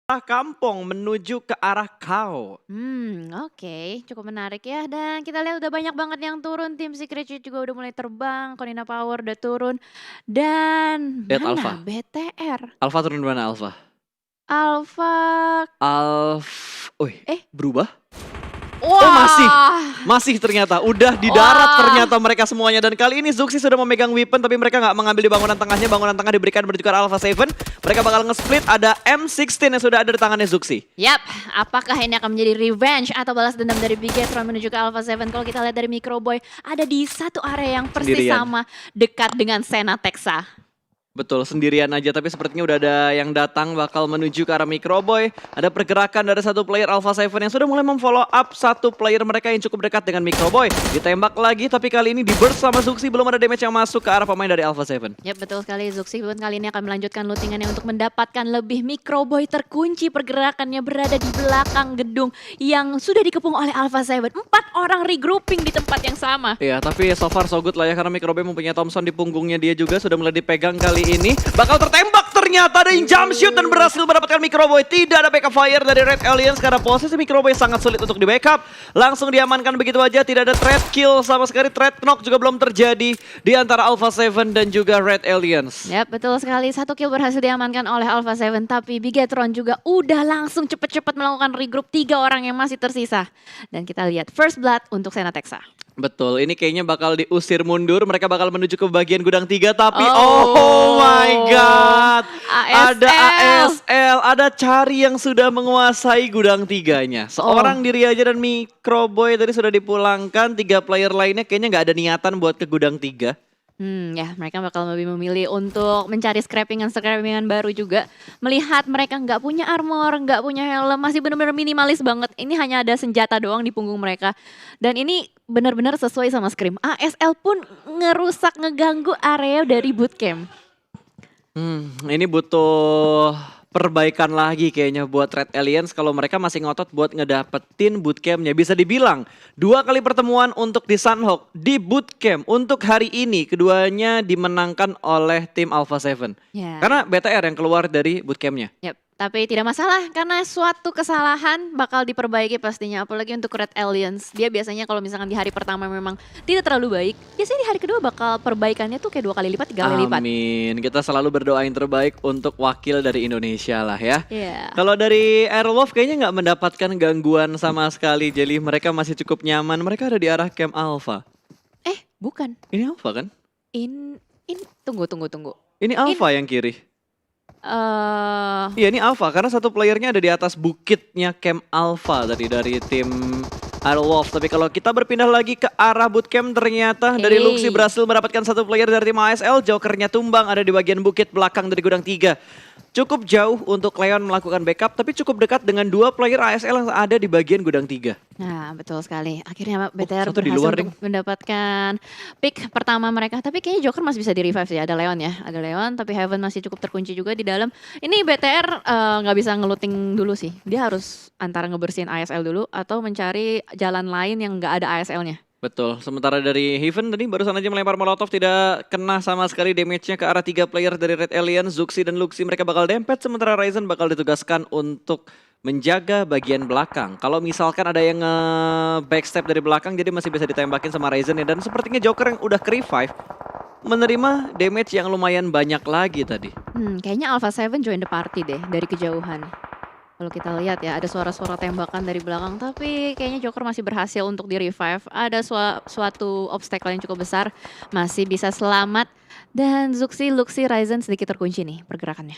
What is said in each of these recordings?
arah kampung menuju ke arah kau. Oke, cukup menarik ya. Dan kita lihat udah banyak banget yang turun. Tim Secret Chief juga udah mulai terbang. Konina Power udah turun. Dan Lihat mana Alpha. BTR? Alpha turun di mana Alpha? Alpha. Berubah? Wah. Masih ternyata. Udah di darat ternyata mereka semuanya. Dan kali ini Zuxi sudah memegang weapon tapi mereka nggak mengambil di bangunan tengahnya. Bangunan tengah diberikan menuju ke Alpha 7. Mereka bakal nge-split. Ada M16 yang sudah ada di tangannya Zuxi. Yap, apakah ini akan menjadi revenge atau balas dendam dari Bigetron menuju ke Alpha 7? Kalau kita lihat dari Microboy, ada di satu area yang persis Sendirian. sama, dekat dengan Sena Texa. Betul, sendirian aja. Tapi sepertinya udah ada yang datang bakal menuju ke arah Microboy. Ada pergerakan dari satu player Alpha 7 yang sudah mulai memfollow up satu player mereka yang cukup dekat dengan Microboy. Ditembak lagi tapi kali ini di burst sama Zuxi. Belum ada damage yang masuk ke arah pemain dari Alpha 7. Yap, betul sekali. Zuxi pun kali ini akan melanjutkan lootingannya untuk mendapatkan lebih. Microboy terkunci pergerakannya berada di belakang gedung yang sudah dikepung oleh Alpha 7. 4 orang regrouping di tempat yang sama. Iya, tapi so far so good lah ya karena Microboy mempunyai Thompson di punggungnya dia juga sudah mulai dipegang kali ini. Bakal tertembak ternyata ada yang jump shoot dan berhasil mendapatkan Microboy. Tidak ada backup fire dari Red Aliens karena posisi Microboy sangat sulit untuk di backup. Langsung diamankan begitu aja, tidak ada threat kill sama sekali. Threat knock juga belum terjadi di antara Alpha 7 dan juga Red Aliens. Yap, betul sekali. 1 kill berhasil diamankan oleh Alpha 7. Tapi Bigetron juga udah langsung cepet-cepet melakukan regroup 3 orang yang masih tersisa. Dan kita lihat first blood untuk Sena Texa. Betul, ini kayaknya bakal diusir mundur. Mereka bakal menuju ke bagian gudang 3 tapi oh my god. Ada ASL, ada Cari yang sudah menguasai gudang 3-nya. Seorang diri aja dan Microboy tadi sudah dipulangkan. 3 player lainnya kayaknya nggak ada niatan buat ke gudang 3. Ya, mereka bakal lebih memilih untuk mencari scrappingan baru juga. Melihat mereka nggak punya armor, nggak punya helm, masih benar-benar minimalis banget. Ini hanya ada senjata doang di punggung mereka. Dan ini benar-benar sesuai sama Scream. ASL pun ngerusak, ngeganggu area dari bootcamp. Ini butuh perbaikan lagi kayaknya buat Red Aliens kalau mereka masih ngotot buat ngedapetin bootcampnya. Bisa dibilang 2 kali pertemuan untuk di Sunhawk di bootcamp untuk hari ini keduanya dimenangkan oleh tim Alpha 7. Ya. Karena BTR yang keluar dari bootcampnya. Yap. Tapi tidak masalah karena suatu kesalahan bakal diperbaiki pastinya. Apalagi untuk Red Aliens. Dia biasanya kalau misalkan di hari pertama memang tidak terlalu baik. Biasanya di hari kedua bakal perbaikannya tuh kayak 2 kali lipat, 3 kali lipat. Amin. Kita selalu berdoa yang terbaik untuk wakil dari Indonesia lah ya. Iya. Kalau dari Airwolf kayaknya nggak mendapatkan gangguan sama sekali. Jadi mereka masih cukup nyaman. Mereka ada di arah camp Alpha. Bukan. Ini Alpha kan? Tunggu. Ini Alpha yang kiri. eh Iya ini Alpha karena satu playernya ada di atas bukitnya camp Alpha tadi dari tim Airwolf. Tapi kalau kita berpindah lagi ke arah bootcamp ternyata dari Luxi berhasil mendapatkan satu player dari tim ASL. Jokernya tumbang ada di bagian bukit belakang dari gudang 3. Cukup jauh untuk Leon melakukan backup tapi cukup dekat dengan 2 player ASL yang ada di bagian gudang 3. Nah, betul sekali. Akhirnya BTR satu di berhasil luar, untuk mendapatkan pick pertama mereka. Tapi kayaknya Joker masih bisa di-revive sih. Ada Leon ya. Ada Leon, tapi Heaven masih cukup terkunci juga di dalam. Ini BTR nggak bisa ngeluting dulu sih. Dia harus antara ngebersihin ASL dulu atau mencari jalan lain yang nggak ada ASL-nya. Betul, sementara dari Heaven tadi barusan aja melempar molotov tidak kena sama sekali damage-nya ke arah 3 player dari Red Alien, Zuxi dan Luxi mereka bakal dempet sementara Ryzen bakal ditugaskan untuk menjaga bagian belakang. Kalau misalkan ada yang backstep dari belakang jadi masih bisa ditembakin sama Ryzen ya dan sepertinya Joker yang udah ke-revive menerima damage yang lumayan banyak lagi tadi. Kayaknya Alpha 7 join the party deh dari kejauhan. Kalau kita lihat ya ada suara-suara tembakan dari belakang tapi kayaknya Joker masih berhasil untuk di-revive. Ada suatu obstacle yang cukup besar masih bisa selamat dan Zuxi, Luxi, Ryzen sedikit terkunci nih pergerakannya.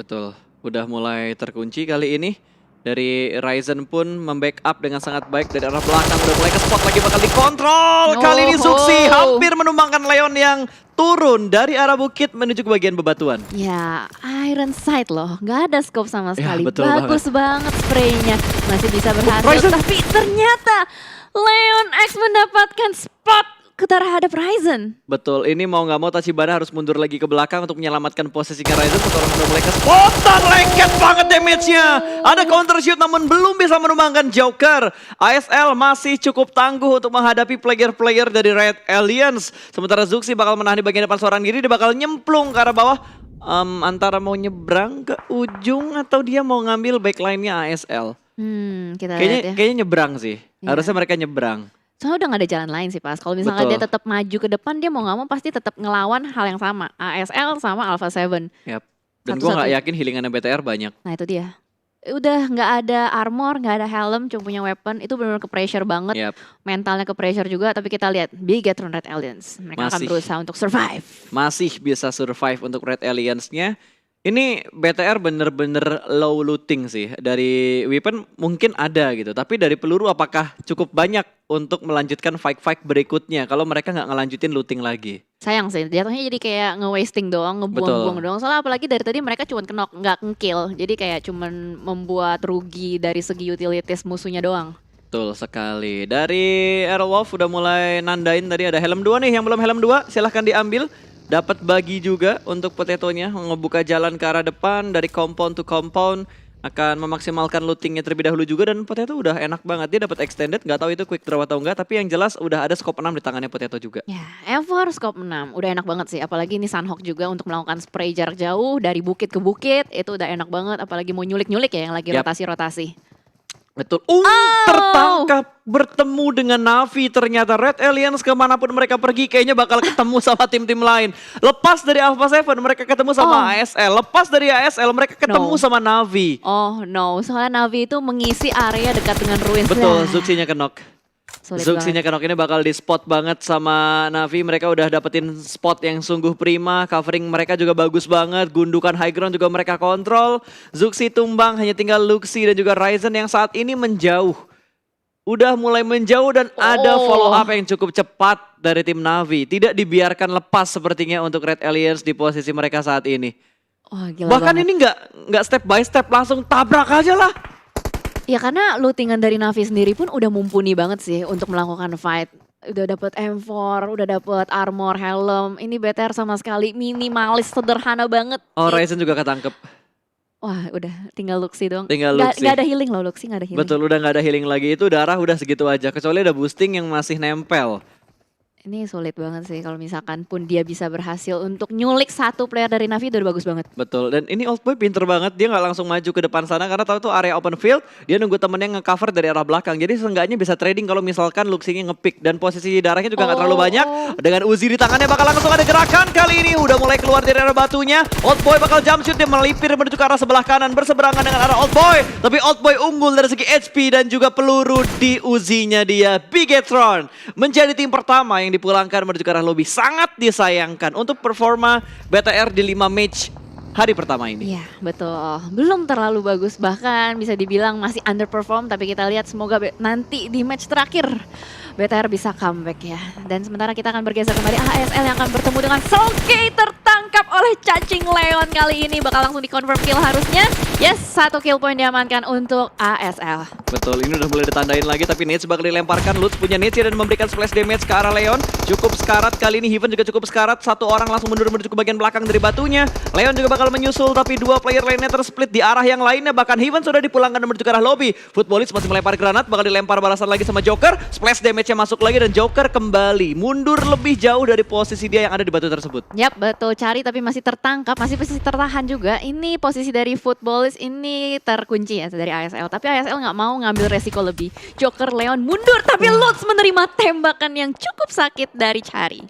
Betul, udah mulai terkunci kali ini. Dari Ryzen pun membackup dengan sangat baik dari arah belakang. Udah mulai ke spot lagi bakal dikontrol. Kali ini Zuxi hampir menumbangkan Leon yang turun dari arah bukit menuju ke bagian bebatuan. Ya, Iron Sight loh. Nggak ada scope sama sekali. Betul Bagus banget spraynya. Masih bisa berhasil. Tapi ternyata Leon X mendapatkan spot terhadap Ryzen. Betul, ini mau nggak mau Tachibana harus mundur lagi ke belakang untuk menyelamatkan posisinya Ryzen. Setelah udah mulai ke spotan, lengket banget damage-nya. Ada counter shoot namun belum bisa menumbangkan Joker. ASL masih cukup tangguh untuk menghadapi player-player dari Red Aliens. Sementara Zuxi bakal menahan di bagian depan seorang diri, dia bakal nyemplung ke arah bawah. antara mau nyebrang ke ujung atau dia mau ngambil backline-nya ASL. Kita lihat ya. Kayaknya nyebrang sih. Iya. Harusnya mereka nyebrang. Soalnya udah gak ada jalan lain sih Pas. Kalau misalnya Betul. dia tetap maju ke depan, dia mau gak mau pasti tetap ngelawan hal yang sama. ASL sama Alpha 7. Yap. Dan gue Satu-satu. nggak yakin healingannya BTR banyak. Nah itu dia. Udah nggak ada armor, nggak ada helm, cuma punya weapon. Itu benar-benar ke pressure banget. Yap. Mentalnya ke pressure juga. Tapi kita lihat Bigetron Red Aliens. Mereka akan Masih. berusaha untuk survive. Masih bisa survive untuk Red Alliance-nya. Ini BTR bener-bener low looting sih. Dari weapon mungkin ada gitu. Tapi dari peluru apakah cukup banyak untuk melanjutkan fight-fight berikutnya. Kalau mereka nggak ngelanjutin looting lagi. Sayang sih, jatuhnya jadi kayak nge-wasting doang, ngebuang-buang doang. Soalnya apalagi dari tadi mereka cuma kenok, nggak nge-kill. Jadi kayak cuman membuat rugi dari segi utilities musuhnya doang. Betul sekali. Dari Aerowolf udah mulai nandain tadi ada helm 2 nih. Yang belum helm 2 silahkan diambil. Dapat bagi juga untuk Potatonya. Ngebuka jalan ke arah depan dari compound to compound. Akan memaksimalkan lootingnya terlebih dahulu juga. Dan Potato udah enak banget. Dia dapat extended. Gak tahu itu quick draw atau enggak. Tapi yang jelas udah ada scope 6 di tangannya Potato juga. Ya, Ever scope 6 udah enak banget sih. Apalagi ini Sunhawk juga untuk melakukan spray jarak jauh dari bukit ke bukit. Itu udah enak banget. Apalagi mau nyulik-nyulik ya yang lagi Yap. rotasi-rotasi. Betul. Tertangkap bertemu dengan Navi. Ternyata Red Aliens kemanapun mereka pergi kayaknya bakal ketemu sama tim-tim lain. Lepas dari Alpha 7 mereka ketemu sama ASL. Lepas dari ASL mereka ketemu sama Navi. Oh no, soalnya Navi itu mengisi area dekat dengan ruins. Betul, Zuxinya kenok. Sulit Zuxinya kenok ini bakal di spot banget sama Navi. Mereka udah dapetin spot yang sungguh prima. Covering mereka juga bagus banget. Gundukan high ground juga mereka kontrol. Zuxi tumbang, hanya tinggal Luxi dan juga Ryzen yang saat ini menjauh. Udah mulai menjauh dan ada follow up yang cukup cepat dari tim Navi. Tidak dibiarkan lepas sepertinya untuk Red Aliens di posisi mereka saat ini. Wah, gila Bahkan banget. ini nggak step by step, langsung tabrak aja lah. Ya karena lootingan dari Navi sendiri pun udah mumpuni banget sih untuk melakukan fight. Udah dapet M4, udah dapet armor, helm. Ini BTR sama sekali minimalis, sederhana banget. Oh, Ryzen juga ketangkep. Wah udah tinggal Luxi doang. Tinggal Nggak- Luxi. nggak ada healing loh, Luxi nggak ada healing. Betul, udah nggak ada healing lagi. Itu darah udah segitu aja. Kecuali ada boosting yang masih nempel. Ini sulit banget sih kalau misalkan pun dia bisa berhasil untuk nyulik satu player dari Navi udah bagus banget. Betul, dan ini Old Boy pinter banget. Dia nggak langsung maju ke depan sana karena tahu itu area open field. Dia nunggu temennya nge-cover dari arah belakang. Jadi seenggaknya bisa trading kalau misalkan Luxinya nge-pick. Dan posisi darahnya juga nggak terlalu banyak. Dengan Uzi di tangannya bakal langsung ada gerakan kali ini. Udah mulai keluar dari arah batunya. Old Boy bakal jump shoot, dia melipir menuju ke arah sebelah kanan. Berseberangan dengan arah Old Boy. Tapi Old Boy unggul dari segi HP dan juga peluru di Uzinya dia. Bigetron menjadi tim pertama yang dipulangkan menuju ke arah lobby. Sangat disayangkan untuk performa BTR di 5 match hari pertama ini. Iya betul, belum terlalu bagus, bahkan bisa dibilang masih underperform. Tapi kita lihat semoga nanti di match terakhir BTR bisa comeback ya. Dan sementara kita akan bergeser kembali ASL yang akan bertemu dengan Soulkey, tertangkap oleh Cacing Leon kali ini. Bakal langsung di-confirm kill harusnya. Yes, 1 kill point diamankan untuk ASL. Betul, ini udah mulai ditandain lagi tapi Nate bakal dilemparkan. Lutz punya Nate dan memberikan splash damage ke arah Leon. Cukup sekarat kali ini, Heaven juga cukup sekarat. Satu orang langsung mundur menuju ke bagian belakang dari batunya. Leon juga bakal menyusul tapi dua player lainnya tersplit di arah yang lainnya. Bahkan Heaven sudah dipulangkan menuju ke arah lobby. Footballist masih melempar granat, bakal dilempar balasan lagi sama Joker. Splash damage-nya masuk lagi dan Joker kembali mundur lebih jauh dari posisi dia yang ada di batu tersebut. Yap, betul, cari tapi masih tertangkap, masih tertahan juga. Ini posisi dari Footballist ini terkunci ya dari ASL. Tapi ASL nggak mau ngambil resiko lebih. Joker Leon mundur tapi Lutz menerima tembakan yang cukup sakit dari Cari.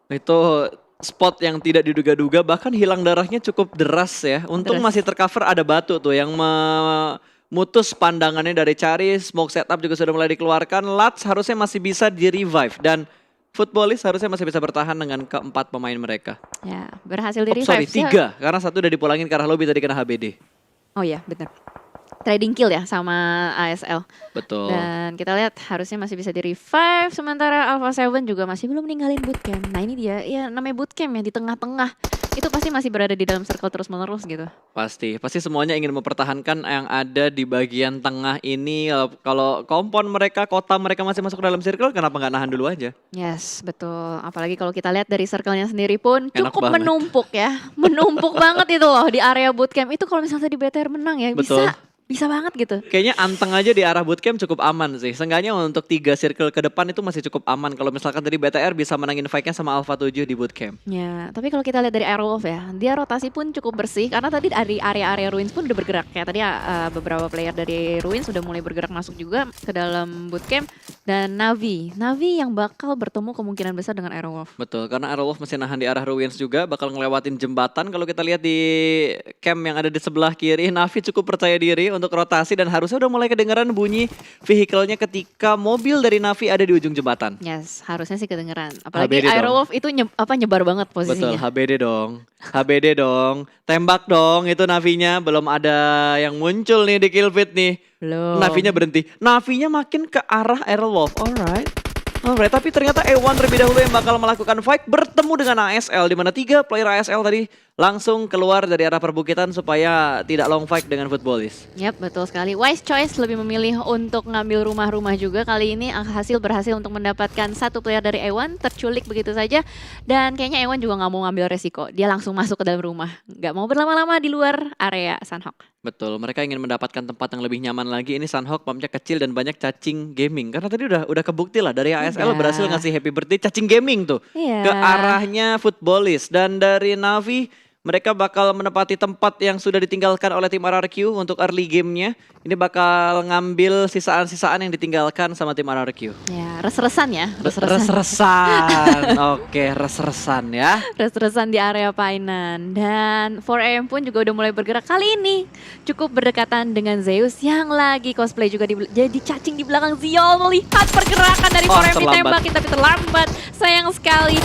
Itu spot yang tidak diduga-duga, bahkan hilang darahnya cukup deras ya. Untung Deras. masih tercover ada batu tuh yang memutus pandangannya dari Cari. Smoke setup juga sudah mulai dikeluarkan. Lats harusnya masih bisa di-revive dan Footballist harusnya masih bisa bertahan dengan keempat pemain mereka. Ya, berhasil di revive. Sorry, 3 karena satu udah dipulangin ke arah lobby tadi kena HBD. Oh iya, benar. Trading kill ya sama ASL. Betul. Dan kita lihat harusnya masih bisa di-revive. Sementara Alpha 7 juga masih belum ninggalin bootcamp. Nah ini dia, ya namanya bootcamp ya di tengah-tengah. Itu pasti masih berada di dalam circle terus-menerus gitu. Pasti semuanya ingin mempertahankan yang ada di bagian tengah ini. Kalau kompon mereka, kota mereka masih masuk dalam circle, kenapa nggak nahan dulu aja? Yes, betul. Apalagi kalau kita lihat dari circle-nya sendiri pun Enak cukup banget. menumpuk ya. Menumpuk banget itu loh di area bootcamp. Itu kalau misalnya di BTR menang ya Betul. bisa bisa banget gitu. Kayaknya anteng aja di arah bootcamp cukup aman sih. Seenggaknya untuk 3 circle ke depan itu masih cukup aman. Kalau misalkan tadi BTR bisa menangin fight-nya sama Alpha 7 di bootcamp. Ya, tapi kalau kita lihat dari Aerowolf ya, dia rotasi pun cukup bersih karena tadi dari area-area Ruins pun udah bergerak. Kayak tadi beberapa player dari Ruins sudah mulai bergerak masuk juga ke dalam bootcamp. Dan Navi yang bakal bertemu kemungkinan besar dengan Aerowolf. Betul, karena Aerowolf masih nahan di arah Ruins juga, bakal ngelewatin jembatan. Kalau kita lihat di camp yang ada di sebelah kiri, Navi cukup percaya diri untuk rotasi dan harusnya udah mulai kedengeran bunyi vehicle-nya ketika mobil dari Navi ada di ujung jembatan. Yes, harusnya sih kedengeran. Apalagi HBD dong. Aerowolf itu nyebar banget Betul, posisinya. HBD dong. HBD dong. Tembak dong itu Navinya. Belum ada yang muncul nih di kill feed nih. Belum. Navinya berhenti. Navinya makin ke arah Aerowolf. Alright, tapi ternyata E1 terlebih dahulu yang bakal melakukan fight bertemu dengan ASL. Di mana 3 player ASL tadi langsung keluar dari arah perbukitan supaya tidak long fight dengan Footballis. Yap, betul sekali. Wise choice lebih memilih untuk ngambil rumah-rumah juga. Kali ini berhasil untuk mendapatkan satu player dari Ewan, terculik begitu saja. Dan kayaknya Ewan juga nggak mau ngambil resiko. Dia langsung masuk ke dalam rumah. Nggak mau berlama-lama di luar area Sunhawk. Betul, mereka ingin mendapatkan tempat yang lebih nyaman lagi. Ini Sunhawk pumpnya kecil dan banyak cacing gaming. Karena tadi udah kebukti lah dari ASL Udah. berhasil ngasih happy birthday cacing gaming tuh. Iya. Ke arahnya Footballis. Dan dari Navi mereka bakal menepati tempat yang sudah ditinggalkan oleh tim RRQ untuk early game-nya. Ini bakal ngambil sisaan-sisaan yang ditinggalkan sama tim RRQ. Ya, res-resan ya. Res-resan. Oke, res-resan ya. Res-resan di area Painan. Dan 4AM pun juga udah mulai bergerak. Kali ini cukup berdekatan dengan Zeus yang lagi cosplay juga jadi cacing di belakang Ziol. Melihat pergerakan dari 4AM ditembakin tapi terlambat. Sayang sekali.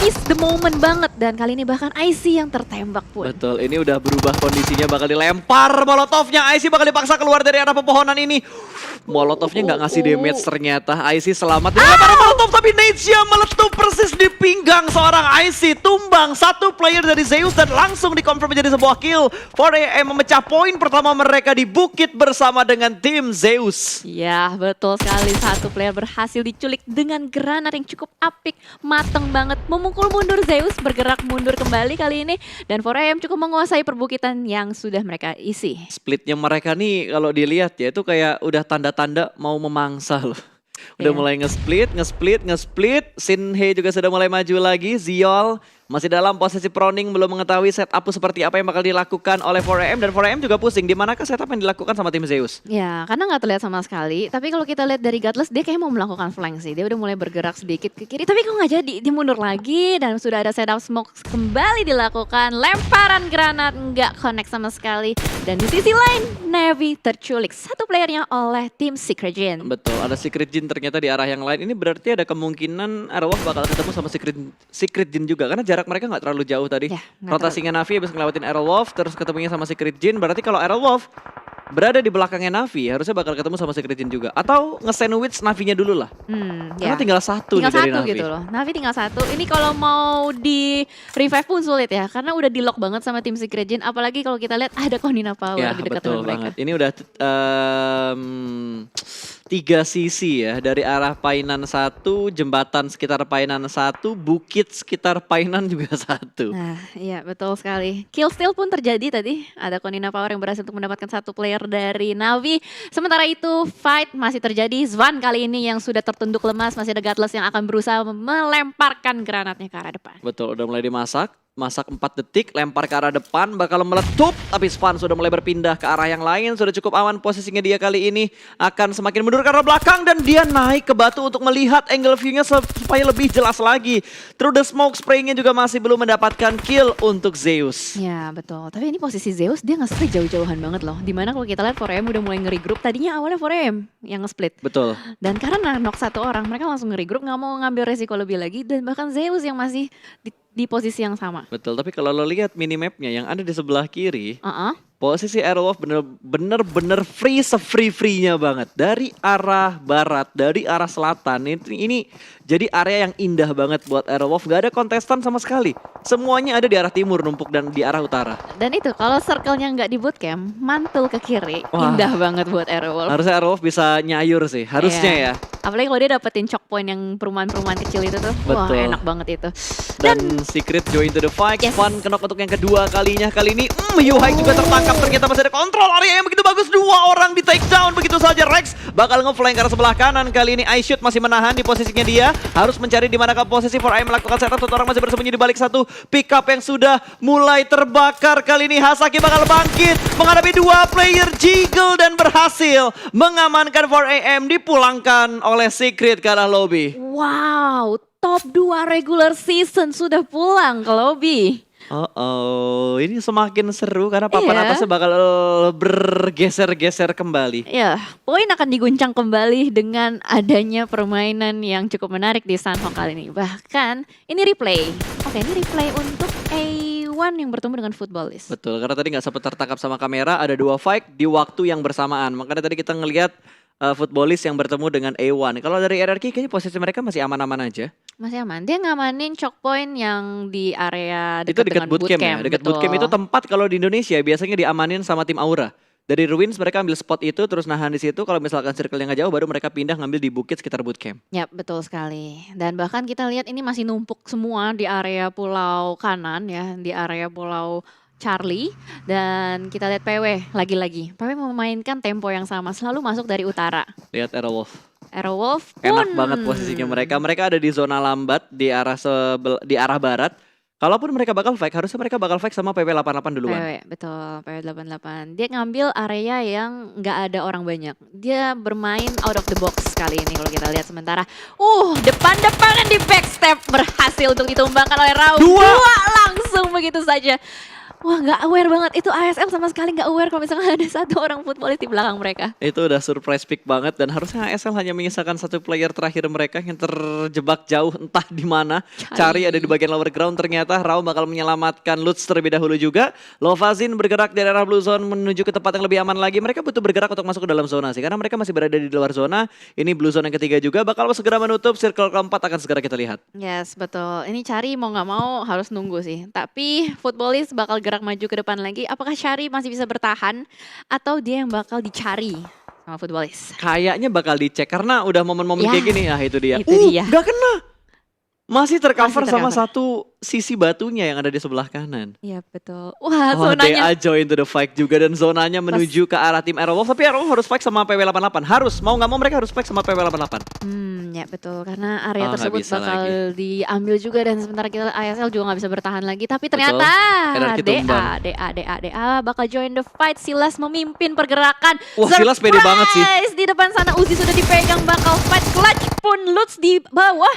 Miss the moment banget. Dan kali ini bahkan IC yang tertembak pun. Betul, ini udah berubah kondisinya, bakal dilempar Molotovnya. IC bakal dipaksa keluar dari arah pepohonan ini. Molotovnya nggak ngasih damage ternyata. IC selamat dilempar Molotov, tapi Nage meletup persis di pinggang seorang IC. Tumbang satu player dari Zeus dan langsung dikonfirm menjadi sebuah kill. 4AM memecah poin pertama mereka di bukit bersama dengan tim Zeus. Ya, betul sekali. Satu player berhasil diculik dengan granat yang cukup apik, mateng banget. Memukul mundur Zeus, bergerak mundur kembali kali ini. Dan 4AM cukup menguasai perbukitan yang sudah mereka isi. Splitnya mereka nih kalau dilihat ya itu kayak udah tanda-tanda mau memangsa loh. Udah Iya. mulai nge-split. Sinhe juga sudah mulai maju lagi. Ziol masih dalam posisi proning, belum mengetahui setup seperti apa yang bakal dilakukan oleh 4AM. Dan 4AM juga pusing, di manakah setup yang dilakukan sama tim Zeus. Ya, karena nggak terlihat sama sekali. Tapi kalau kita lihat dari Godless, dia kayak mau melakukan flank sih. Dia udah mulai bergerak sedikit ke kiri. Tapi kok nggak jadi, dia mundur lagi. Dan sudah ada setup smoke kembali dilakukan. Lemparan granat nggak connect sama sekali. Dan di sisi lain, Navy terculik satu playernya oleh tim Secret Jin. Betul, ada Secret Jin ternyata di arah yang lain. Ini berarti ada kemungkinan Aerowolf bakal ketemu sama Secret Jin juga. Karena jarak mereka nggak terlalu jauh tadi. Ya, nggak Rotasinya Navi habis ngelewatin Aerowolf, terus ketemunya sama Secret Jin. Berarti kalau Aerowolf berada di belakangnya Navi, harusnya bakal ketemu sama Secret Jin juga. Atau nge-sandwich Navinya dulu lah. Karena Ya. tinggal satu nih Tinggal dari satu Navi. gitu loh. Navi tinggal satu. Ini kalau mau di revive pun sulit ya. Karena udah di lock banget sama tim Secret Jin. Apalagi kalau kita lihat ada Konina Power Ya di dekat betul dengan mereka. banget. Ini udah 3 sisi ya. Dari arah Painan 1, jembatan sekitar Painan 1, bukit sekitar Painan juga 1. Nah, iya betul sekali. Kill steal pun terjadi tadi. Ada Konina Power yang berhasil untuk mendapatkan satu player dari Navi. Sementara itu fight masih terjadi. Zwan kali ini yang sudah tertunduk lemas. Masih ada Godless yang akan berusaha melemparkan granatnya ke arah depan. Betul, udah mulai dimasak. Masak 4 detik, lempar ke arah depan, bakal meletup. Tapi Svan sudah mulai berpindah ke arah yang lain. Sudah cukup aman posisinya dia kali ini. Akan semakin mundur ke arah belakang. Dan dia naik ke batu untuk melihat angle view-nya supaya lebih jelas lagi. Through the smoke spraying-nya juga masih belum mendapatkan kill untuk Zeus. Ya betul. Tapi ini posisi Zeus dia nge-split jauh-jauhan banget loh. Dimana kalau kita lihat 4AM udah mulai nge-regroup. Tadinya awalnya 4AM yang nge-split. Betul. Dan karena knock satu orang, mereka langsung nge-regroup, nggak mau ngambil resiko lebih lagi. Dan bahkan Zeus yang masih di posisi yang sama. Betul, tapi kalau lo lihat minimapnya yang ada di sebelah kiri, Uh-uh. posisi Aerowolf bener-bener free se-free-free-nya banget. Dari arah barat, dari arah selatan, ini jadi area yang indah banget buat Aerowolf. Gak ada kontestan sama sekali. Semuanya ada di arah timur numpuk dan di arah utara. Dan itu kalau circle-nya nggak di bootcamp, mantul ke kiri, Wah. indah banget buat Aerowolf. Harusnya Aerowolf bisa nyayur sih, harusnya Iya. ya. Apalagi kalau dia dapetin choke point yang perumahan-perumahan kecil itu tuh. Wah, Betul. enak banget itu. Dan Secret join to the fight. Yes. Fun knock untuk yang kedua kalinya. Kali ini Yuhai juga tertangkap. Ternyata masih ada kontrol area yang begitu bagus. Dua orang di take down. Begitu saja Rex bakal nge-flank ke arah sebelah kanan. Kali ini iShoot masih menahan di posisinya dia. Harus mencari di manakah posisi for I melakukan setup. Satu orang masih bersembunyi di balik satu pick up yang sudah mulai terbakar. Kali ini Hasaki bakal bangkit menghadapi dua player Jiggle dan berhasil mengamankan 4AM, dipulangkan oleh Secret ke arah lobby. Wow, top 2 regular season sudah pulang ke lobby. Ini semakin seru karena papan Iya. atasnya bakal bergeser-geser kembali. Ya, poin akan diguncang kembali dengan adanya permainan yang cukup menarik di Sunhawk kali ini. Bahkan ini replay. Oke, ini replay untuk A1 yang bertemu dengan Footballist. Betul, karena tadi nggak sempat tertangkap sama kamera, ada dua fight di waktu yang bersamaan. Makanya tadi kita ngelihat Footballist yang bertemu dengan A1. Kalau dari RRQ kayaknya posisi mereka masih aman-aman aja. Masih aman. Dia ngamanin choke point yang di area Itu dekat dekat dengan bootcamp ya. Dekat betul. bootcamp itu tempat kalau di Indonesia biasanya diamanin sama tim Aura. Dari Ruins mereka ambil spot itu terus nahan di situ. Kalau misalkan circle yang nggak jauh baru mereka pindah ngambil di bukit sekitar bootcamp. Ya, betul sekali. Dan bahkan kita lihat ini masih numpuk semua di area pulau kanan ya, di area pulau Charlie. Dan kita lihat PW lagi-lagi. PW memainkan tempo yang sama, selalu masuk dari utara. Lihat Aerowolf. Aerowolf pun Enak banget posisinya mereka. Mereka ada di zona lambat di arah di arah barat. Kalaupun mereka bakal fight, harusnya mereka bakal fight sama PW88 duluan. PW, betul, PW88. Dia ngambil area yang nggak ada orang banyak. Dia bermain out of the box kali ini kalau kita lihat sementara. Depan-depanan di backstep berhasil untuk ditumbangkan oleh Rao. Dua langsung begitu saja. Wah, nggak aware banget. Itu ASL sama sekali nggak aware kalau misalnya ada satu orang Footballist di belakang mereka. Itu udah surprise pick banget dan harusnya ASL hanya menyisakan satu player terakhir mereka yang terjebak jauh entah di mana. Cari ada di bagian lower ground, ternyata Rao bakal menyelamatkan Lutz terlebih dahulu juga. Lovazin bergerak dari arah blue zone menuju ke tempat yang lebih aman lagi. Mereka butuh bergerak untuk masuk ke dalam zona sih karena mereka masih berada di luar zona. Ini blue zone yang ketiga juga bakal segera menutup, circle keempat akan segera kita lihat. Yes, betul. Ini Cari mau nggak mau harus nunggu sih. Tapi Footballist bakal gerak maju ke depan lagi. Apakah Cari masih bisa bertahan atau dia yang bakal dicari sama Footballist? Kayaknya bakal dicek karena udah momen-momen Ya, kayak gini. Nah itu dia. itu dia. Gak kena. Masih tercover Masih sama tercover. satu sisi batunya yang ada di sebelah kanan. Iya, betul. Wah, Oh, zonanya. DA join to the fight juga dan zonanya menuju ke arah tim Aerowolf. Tapi Aerowolf harus fight sama PW88. Harus, mau nggak mau mereka harus fight sama PW88. Ya betul. Karena area Oh, nggak tersebut bisa bakal diambil juga dan sementara kita ASL juga nggak bisa bertahan lagi. Tapi Betul. ternyata RRQ tumbang. DA bakal join the fight. Silas memimpin pergerakan. Wah, Silas pede banget sih. Surprise! Di depan sana Uzi sudah dipegang, bakal fight clutch pun Lutz di bawah.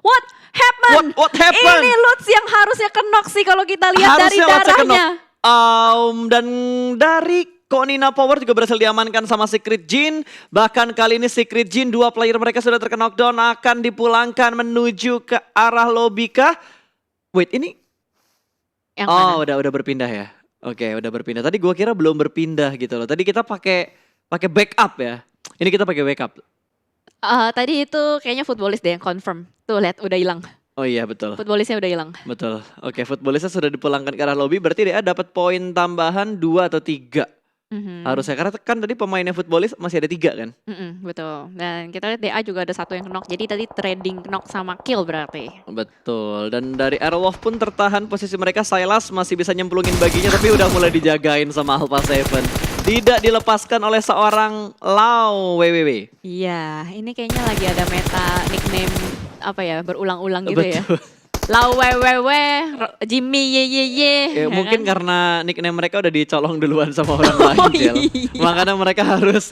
What happened? What happened? Ini Lutz yang harusnya kenok sih kalau kita lihat dari Harusnya Lutz darahnya. Dan dari Konina Power juga berhasil diamankan sama Secret Jin. Bahkan kali ini Secret Jin, dua player mereka sudah terknockdown, akan dipulangkan menuju ke arah lobby kah? Wait, ini Yang mana? udah berpindah ya. Oke, udah berpindah. Tadi gua kira belum berpindah gitu loh. Tadi kita pakai backup ya. Ini kita pakai backup. Tadi itu kayaknya Footballist deh yang confirm. Tuh lihat udah hilang. Oh iya betul. Footballistnya udah hilang. Betul. Oke, Footballistnya sudah dipulangkan ke arah lobby. Berarti dia dapat poin tambahan 2 atau 3. Harusnya karena kan tadi pemainnya Footballist masih ada 3 kan. Betul. Dan kita lihat DA juga ada satu yang knock. Jadi tadi trading knock sama kill berarti. Betul. Dan dari Aerowolf pun tertahan posisi mereka. Silas masih bisa nyemplungin baginya tapi udah mulai dijagain sama Alpha Seven. Tidak dilepaskan oleh seorang Lau WWW. Iya, ini kayaknya lagi ada meta nickname apa ya berulang-ulang gitu ya. Betul. Lau Jimmy ye. Ya, ya mungkin kan? karena nickname mereka udah dicolong duluan sama orang lain, Jel. Iya. Makanya mereka harus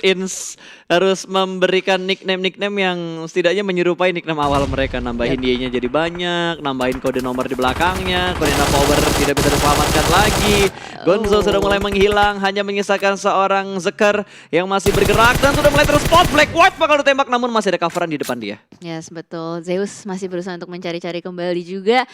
memberikan nickname yang setidaknya menyerupai nickname awal mereka. Nambahin Y-nya jadi banyak, nambahin kode nomor di belakangnya, kode power tidak bisa diselamatkan lagi. Gonzo sudah mulai menghilang, hanya menyisakan seorang Zeker yang masih bergerak dan sudah mulai terspot. Black White bakal ditembak namun masih ada coveran di depan dia. Yes, betul. Zeus masih berusaha untuk mencari-cari kembali juga.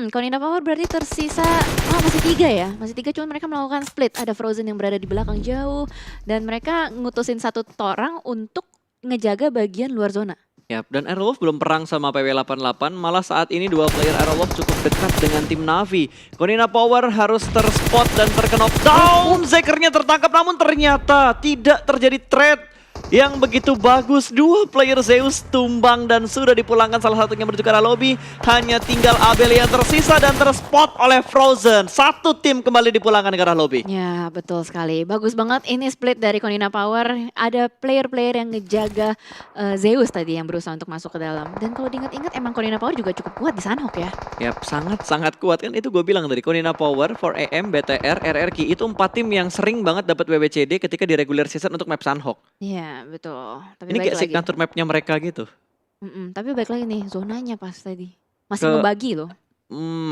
Konina Power berarti tersisa, masih 3 ya. Masih 3 cuman mereka melakukan split. Ada Frozen yang berada di belakang jauh. Dan mereka ngutusin satu orang untuk ngejaga bagian luar zona. Yap, dan Aerowolf belum perang sama PW88, malah saat ini dua player Aerowolf cukup dekat dengan tim Navi. Konina Power harus terspot dan terknockdown. Zekernya tertangkap namun ternyata tidak terjadi trade. yang begitu bagus. Dua player Zeus tumbang dan sudah dipulangkan, salah satunya menuju ke arah lobby. Hanya tinggal Abel yang tersisa dan terspot oleh Frozen. Satu tim kembali dipulangkan ke arah lobby. Ya, betul sekali. Bagus banget ini split dari Konina Power. Ada player-player yang ngejaga Zeus tadi yang berusaha untuk masuk ke dalam. Dan kalau diingat-ingat emang Konina Power juga cukup kuat di Sanhok ya. Yap, sangat-sangat kuat kan, itu gue bilang tadi. Konina Power, 4AM, BTR, RRQ itu 4 tim yang sering banget dapat WWCD ketika di regular season untuk map Sanhok. Iya, betul. Tapi Ini baik kayak lagi. signature mapnya mereka gitu. Tapi baik lagi nih, zonanya pas tadi. Masih Ke- ngebagi loh.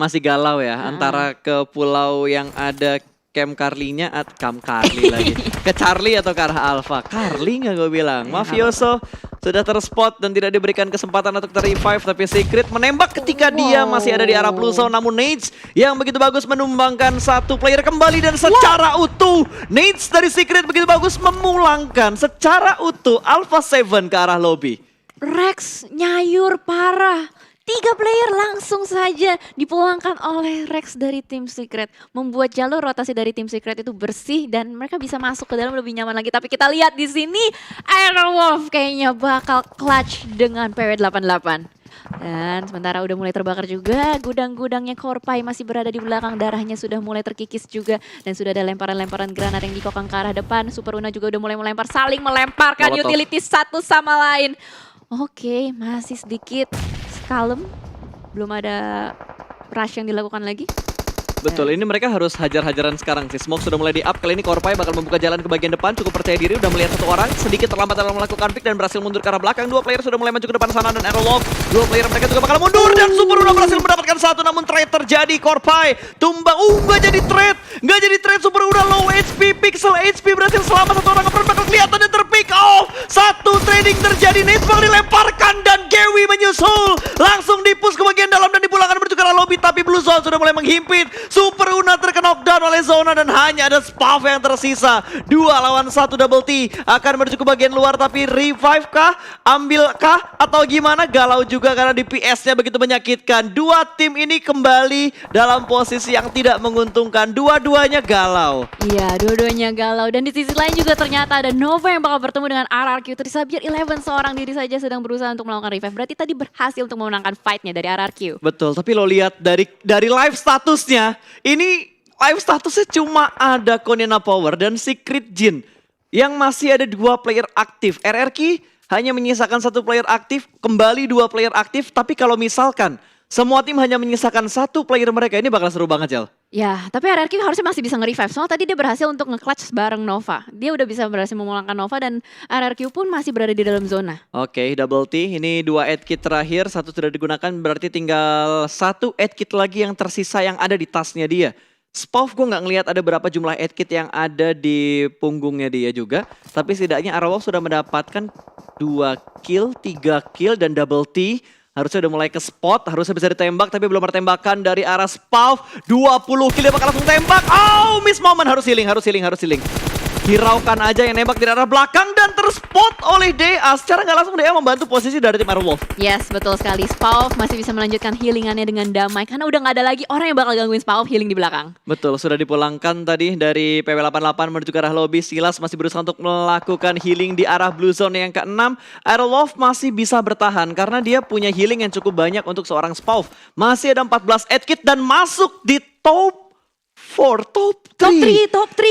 Masih galau ya antara ke pulau yang ada Camp Carly-nya Camp Carly lagi. Ke Charlie atau ke arah Alpha. Carly nggak gue bilang. Mafioso sudah terspot dan tidak diberikan kesempatan untuk ter-revive, tapi Secret menembak ketika dia masih ada di arah Blue Zone. Namun Nades yang begitu bagus menumbangkan satu player kembali dan secara utuh Nades dari Secret begitu bagus memulangkan secara utuh Alpha 7 ke arah lobby. Rex nyayur parah. 3 player langsung saja dipulangkan oleh Rex dari tim Secret. Membuat jalur rotasi dari tim Secret itu bersih dan mereka bisa masuk ke dalam lebih nyaman lagi. Tapi kita lihat di sini Airwolf kayaknya bakal clutch dengan PW88. Dan sementara udah mulai terbakar juga, gudang-gudangnya Korpai masih berada di belakang, darahnya sudah mulai terkikis juga. Dan sudah ada lemparan-lemparan granat yang dikokang ke arah depan. Super Una juga udah mulai melempar, saling melemparkan Molotov. utilities satu sama lain. Oke, masih sedikit kalem, belum ada rush yang dilakukan lagi. Betul, ini mereka harus hajar-hajaran sekarang sih. Smoke sudah mulai di up, kali ini Korpai bakal membuka jalan ke bagian depan. Cukup percaya diri, udah melihat satu orang. Sedikit terlambat dalam melakukan pick dan berhasil mundur ke arah belakang. Dua player sudah mulai maju ke depan sana dan Aerolog. Dua player mereka juga bakal mundur dan Super Una berhasil mendapatkan satu. Namun trade terjadi, Korpai tumbang. Nggak jadi trade. Nggak jadi trade, Super Una low HP. Pixel HP berhasil selamat. Satu orang bakal kelihatan dan terpick off. Satu trading terjadi, Nate bakal dilemparkan dan Gewi menyusul. Langsung dipush ke bagian dalam dan dipulangkan menuju ke arah lobby. Tapi Blue Zone sudah mulai menghimpit. Super Una terkena knockdown oleh Zona dan hanya ada Spav yang tersisa. 2 lawan 1 double T akan menuju ke bagian luar, tapi revive kah? Ambil kah? Atau gimana? Galau juga karena DPS-nya begitu menyakitkan. Dua tim ini kembali dalam posisi yang tidak menguntungkan. Dua-duanya galau. Iya, dua-duanya galau. Dan di sisi lain juga ternyata ada Nova yang bakal bertemu dengan RRQ. Trisabir 11 seorang diri saja sedang berusaha untuk melakukan revive. Berarti tadi berhasil untuk memenangkan fight-nya dari RRQ. Betul, tapi lo lihat dari live statusnya, ini live statusnya cuma ada Konina Power dan Secret Jin yang masih ada 2 player aktif. RRQ hanya menyisakan 1 player aktif, kembali 2 player aktif, tapi kalau misalkan semua tim hanya menyisakan 1 player mereka, ini bakal seru banget, Jel. Ya, tapi RRQ harusnya masih bisa nge-revive. Soalnya tadi dia berhasil untuk nge-clutch bareng Nova. Dia udah bisa berhasil memulangkan Nova dan RRQ pun masih berada di dalam zona. Oke, double T. Ini 2 aid kit terakhir, 1 sudah digunakan, berarti tinggal 1 aid kit lagi yang tersisa yang ada di tasnya dia. Spav gue nggak ngelihat ada berapa jumlah aid kit yang ada di punggungnya dia juga. Tapi setidaknya Arrow sudah mendapatkan 2 kill, 3 kill dan double T. Harusnya udah mulai ke spot, harusnya bisa ditembak tapi belum ada tembakan dari arah Spav. 20 kill dia bakal langsung tembak. Oh, miss moment, harus healing. Hiraukan aja yang nembak di arah belakang dan terspot oleh DA. Secara nggak langsung DA membantu posisi dari tim Airwolf. Yes, betul sekali. Spav masih bisa melanjutkan healingannya dengan damai. Karena udah nggak ada lagi orang yang bakal gangguin Spav healing di belakang. Betul, sudah dipulangkan tadi dari PW88 menuju ke arah lobby. Silas masih berusaha untuk melakukan healing di arah Blue Zone yang ke-6. Airwolf masih bisa bertahan karena dia punya healing yang cukup banyak untuk seorang Spav. Masih ada 14 aid kit dan masuk di top 4, top 3. Top 3.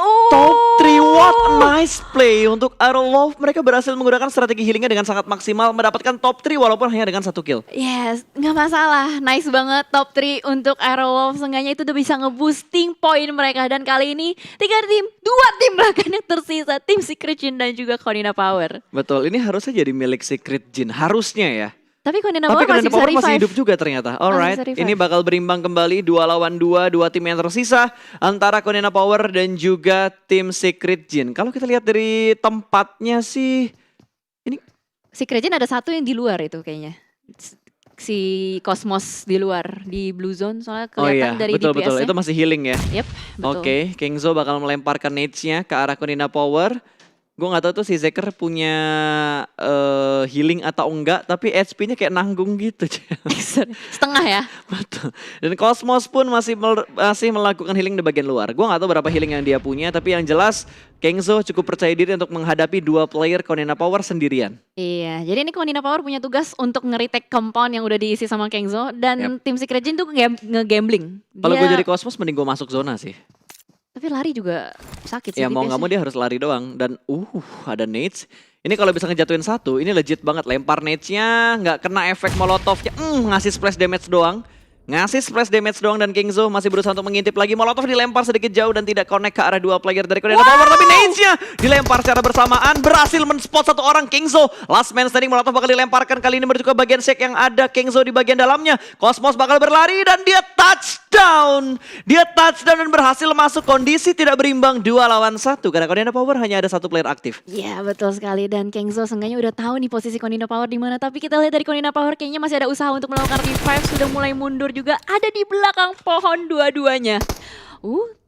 Oh. Top 3, what a nice play untuk Aerolove. Mereka berhasil menggunakan strategi healingnya dengan sangat maksimal, mendapatkan top 3 walaupun hanya dengan 1 kill. Yes, nggak masalah. Nice banget top 3 untuk Aerowolf. Seenggaknya itu udah bisa ngeboosting poin mereka. Dan kali ini 2 tim bahkan yang tersisa. Tim Secret Jin dan juga Konina Power. Betul, ini harusnya jadi milik Secret Jin, harusnya ya. Tapi Konina Tapi Power masih Konina bisa Power revive. masih hidup juga ternyata. Alright, bisa revive. ini bakal berimbang kembali 2 lawan 2, 2 tim yang tersisa antara Konina Power dan juga tim Secret Jin. Kalau kita lihat dari tempatnya sih, ini Secret Jin ada satu yang di luar itu kayaknya. Si Cosmos di luar, di Blue Zone. Soalnya kelihatan dari betul DPS-nya. itu masih healing ya. Yep, betul. Oke, Kingzo bakal melemparkan nades-nya ke arah Konina Power. Gue nggak tahu tuh si Zeker punya healing atau enggak, tapi HP-nya kayak nanggung gitu. Setengah ya. Betul. Dan Cosmos pun masih melakukan healing di bagian luar. Gue nggak tahu berapa healing yang dia punya, tapi yang jelas Kengzo cukup percaya diri untuk menghadapi 2 player Konina Power sendirian. Iya, jadi ini Konina Power punya tugas untuk nge-retake compound yang udah diisi sama Kengzo dan tim Secret Jin tuh nge-gambling. Kalau gue jadi Cosmos mending gue masuk zona sih. Tapi lari juga sakit sih. Ya mau nggak mau dia harus lari doang. Dan ada nades. Ini kalau bisa ngejatuhin satu, ini legit banget. Lempar nades-nya, nggak kena efek molotovnya. Ngasih splash damage doang. Dan Kengzo masih berusaha untuk mengintip lagi. Molotov dilempar sedikit jauh dan tidak connect ke arah 2 player dari Konina Power. Tapi nades-nya dilempar secara bersamaan. Berhasil men-spot 1 orang Kengzo. Last man standing, Molotov bakal dilemparkan. Kali ini menuju ke bagian shake yang ada Kengzo di bagian dalamnya. Cosmos bakal berlari dan dia touchdown. Dia touchdown dan berhasil masuk kondisi tidak berimbang 2 lawan 1. Karena Konina Power hanya ada 1 player aktif. Iya betul sekali, dan Kengzo seenggaknya udah tahu nih posisi Konina Power di mana. Tapi kita lihat dari Konina Power kayaknya masih ada usaha untuk melakukan revive. Sudah mulai mundur juga, ada di belakang pohon dua-duanya.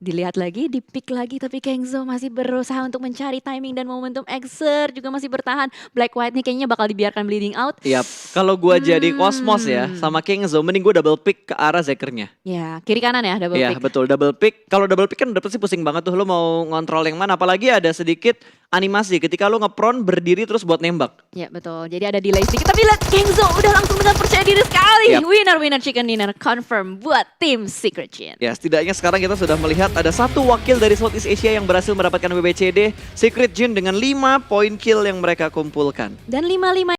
Dilihat lagi, di-pick lagi, tapi Kengzo masih berusaha untuk mencari timing dan momentum. Exer juga masih bertahan. Black White nih kayaknya bakal dibiarkan bleeding out. Yap, kalau gua jadi Cosmos ya sama Kengzo, mending gua double pick ke arah Zekernya. Ya, kiri kanan ya double Iya pick. betul, double pick. Kalau double pick kan udah pasti pusing banget tuh, lo mau ngontrol yang mana. Apalagi ada sedikit animasi ketika lo nge-prone berdiri terus buat nembak. Ya betul, jadi ada delay sedikit. Tapi lihat Kengzo udah langsung dengan percaya diri sekali. Yap. Winner chicken dinner confirm buat tim Secret Jin. Ya setidaknya sekarang kita sudah melihat ada 1 wakil dari Southeast Asia yang berhasil mendapatkan WBCD Secret Jin dengan 5 poin kill yang mereka kumpulkan. Dan 5-5